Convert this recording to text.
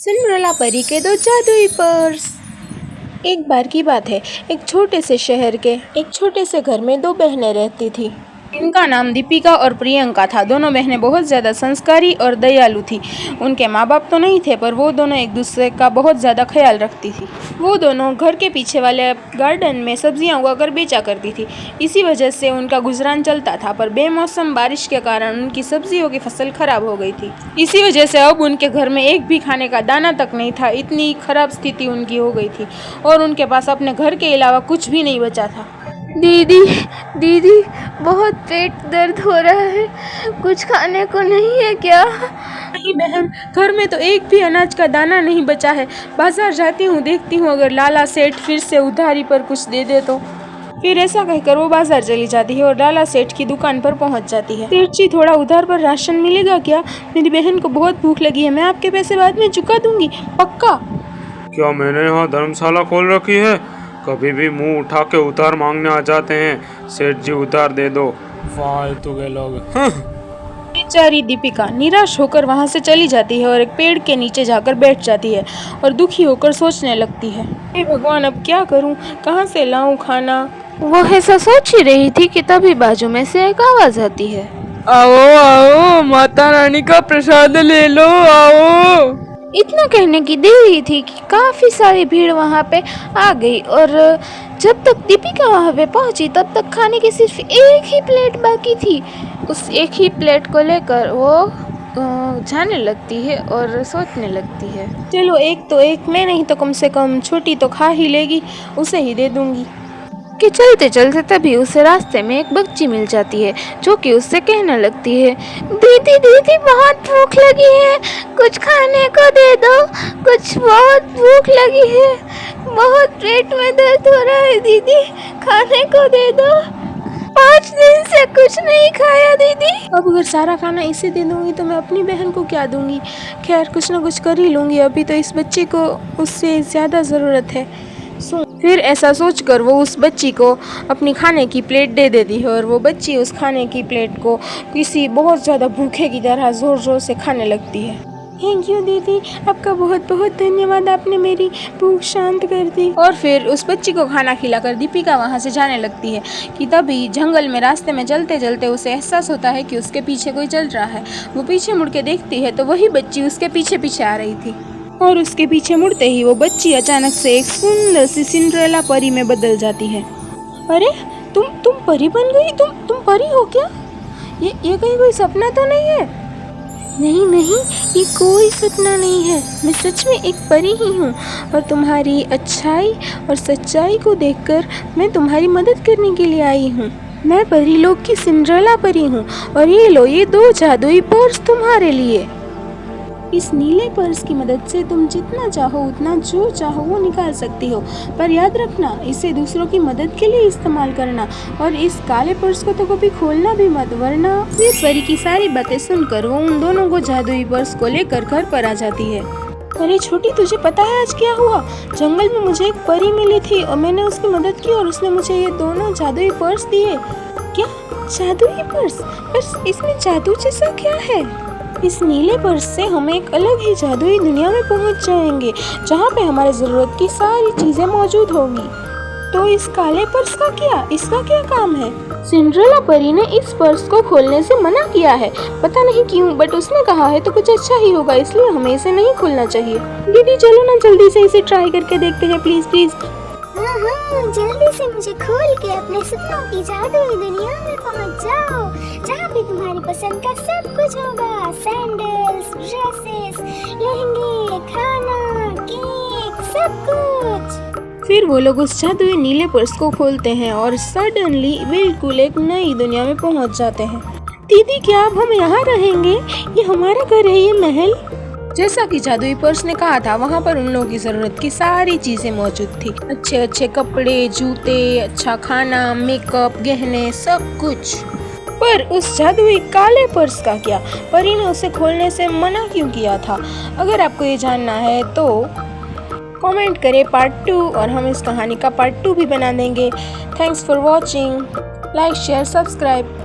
Cinderella परी के दो जादुई पर्स। एक बार की बात है, एक छोटे से शहर के एक छोटे से घर में दो बहनें रहती थी। इनका नाम दीपिका और प्रियंका था। दोनों बहनें बहुत ज़्यादा संस्कारी और दयालु थी। उनके माँ बाप तो नहीं थे, पर वो दोनों एक दूसरे का बहुत ज़्यादा ख्याल रखती थी। वो दोनों घर के पीछे वाले गार्डन में सब्जियां उगाकर बेचा करती थी। इसी वजह से उनका गुजरान चलता था, पर बेमौसम बारिश के कारण उनकी सब्जियों की फसल खराब हो गई थी। इसी वजह से अब उनके घर में एक भी खाने का दाना तक नहीं था। इतनी खराब स्थिति उनकी हो गई थी और उनके पास अपने घर के अलावा कुछ भी नहीं बचा था। दीदी बहुत पेट दर्द हो रहा है, कुछ खाने को नहीं है क्या? नहीं बहन, घर में तो एक भी अनाज का दाना नहीं बचा है। बाजार जाती हूँ, देखती हूँ अगर लाला सेठ फिर से उधारी पर कुछ दे दे तो। फिर ऐसा कहकर वो बाजार चली जाती है और लाला सेठ की दुकान पर पहुंच जाती है। सेठ जी, थोड़ा उधार पर राशन मिलेगा क्या? मेरी बहन को बहुत भूख लगी है, मैं आपके पैसे बाद में चुका दूंगी, पक्का। क्या मैंने यहाँ धर्मशाला खोल रखी है? कभी भी मुंह उठा के उधार मांगने आ जाते हैं। सेठ जी उधार दे दो, फालतू के लोग। बेचारी दीपिका निराश होकर वहां से चली जाती है और एक पेड़ के नीचे जाकर बैठ जाती है और दुखी होकर सोचने लगती है, हे भगवान, अब क्या करूं, कहां से लाऊं खाना। वो ऐसा सोच ही रही थी कि तभी बाजू में से एक आवाज आती है, आओ आओ, माता रानी का प्रसाद ले लो, आओ। इतना कहने की देरी थी कि काफी सारी भीड़ वहां पे आ गई और जब तक दीपिका वहां पे पहुंची तब तक खाने की सिर्फ एक ही प्लेट बाकी थी। उस एक ही प्लेट को लेकर वो जाने लगती है और सोचने लगती है, चलो एक तो एक, मैं नहीं तो कम से कम छोटी तो खा ही लेगी, उसे ही दे दूंगी। कि चलते चलते तभी उसे रास्ते में एक बच्ची मिल जाती है जो कि उससे कहने लगती है, दीदी बहुत भूख लगी है, कुछ खाने को दे दो, कुछ बहुत भूख लगी है, बहुत पेट में दर्द हो रहा है दीदी, खाने को दे दो, 5 दिन से कुछ नहीं खाया दीदी। अब अगर सारा खाना इसे दे दूंगी तो मैं अपनी बहन को क्या दूंगी? खैर, कुछ ना कुछ कर ही लूंगी, अभी तो इस बच्चे को उससे ज़्यादा ज़रूरत है। फिर ऐसा सोचकर वो उस बच्ची को अपनी खाने की प्लेट दे देती है और वो बच्ची उस खाने की प्लेट को किसी बहुत ज़्यादा भूखे की तरह ज़ोर ज़ोर से खाने लगती है। थैंक यू दीदी, आपका बहुत बहुत धन्यवाद, आपने मेरी भूख शांत कर दी। और फिर उस बच्ची को खाना खिलाकर दीपिका वहाँ से जाने लगती है कि तभी जंगल में रास्ते में चलते चलते उसे एहसास होता है कि उसके पीछे कोई चल रहा है। वो पीछे मुड़ के देखती है तो वही बच्ची उसके पीछे पीछे आ रही थी और उसके पीछे मुड़ते ही वो बच्ची अचानक से एक सुंदर सी सिंड्रेला परी में बदल जाती है। अरे तुम परी बन गई? तुम परी हो क्या? ये कहीं कोई सपना तो नहीं है? नहीं, ये कोई सपना नहीं है, मैं सच में एक परी ही हूँ और तुम्हारी अच्छाई और सच्चाई को देखकर मैं तुम्हारी मदद करने के लिए आई हूँ। मैं परी लोग की सिंड्रेला परी हूँ और ये लो, ये 2 जादुई पर्स तुम्हारे लिए। इस नीले पर्स की मदद से तुम जितना चाहो उतना जो चाहो वो निकाल सकती हो, पर याद रखना इसे दूसरों की मदद के लिए इस्तेमाल करना और इस काले पर्स को तो कभी खोलना भी मत, वरना। ये परी की सारी बातें सुनकर वो उन दोनों को जादुई पर्स को लेकर घर पर आ जाती है। अरे छोटी, तुझे पता है आज क्या हुआ? जंगल में मुझे एक परी मिली थी और मैंने उसकी मदद की और उसने मुझे ये दोनों जादुई पर्स दिए। क्या जादुई पर्स? पर इसमें जादू जैसा क्या है? इस नीले पर्स से हम एक अलग ही जादुई दुनिया में पहुंच जाएंगे जहां पे हमारे ज़रूरत की सारी चीज़ें मौजूद होंगी। तो इस काले पर्स का क्या, इसका क्या काम है? सिंड्रेला परी ने इस पर्स को खोलने से मना किया है, पता नहीं क्यों, बट उसने कहा है तो कुछ अच्छा ही होगा, इसलिए हमें इसे नहीं खोलना चाहिए। दीदी चलो ना, जल्दी से इसे ट्राई करके देखते हैं, प्लीज प्लीज। हाँ, जल्दी से मुझे खोल के अपने सपनों की जादुई दुनिया में पहुंच जाओ, जहाँ पे तुम्हारी पसंद का सब कुछ होगा, सैंडल्स, ड्रेसेस, लहंगे, खाना, केक, सब कुछ। फिर वो लोग उस जादुई नीले पर्स को खोलते हैं और सडनली बिल्कुल एक नई दुनिया में पहुंच जाते हैं। दीदी क्या अब हम यहाँ रहेंगे? ये हमारा घर है, ये महल। जैसा कि जादुई पर्स ने कहा था, वहाँ पर उन लोगों की जरूरत की सारी चीजें मौजूद थी, अच्छे अच्छे कपड़े, जूते, अच्छा खाना, मेकअप, गहने, सब कुछ। पर उस जादुई काले पर्स का क्या? परी ने उसे खोलने से मना क्यों किया था? अगर आपको ये जानना है तो कमेंट करें पार्ट 2 और हम इस कहानी का पार्ट 2 भी बना देंगे। Thanks for watching, like share subscribe.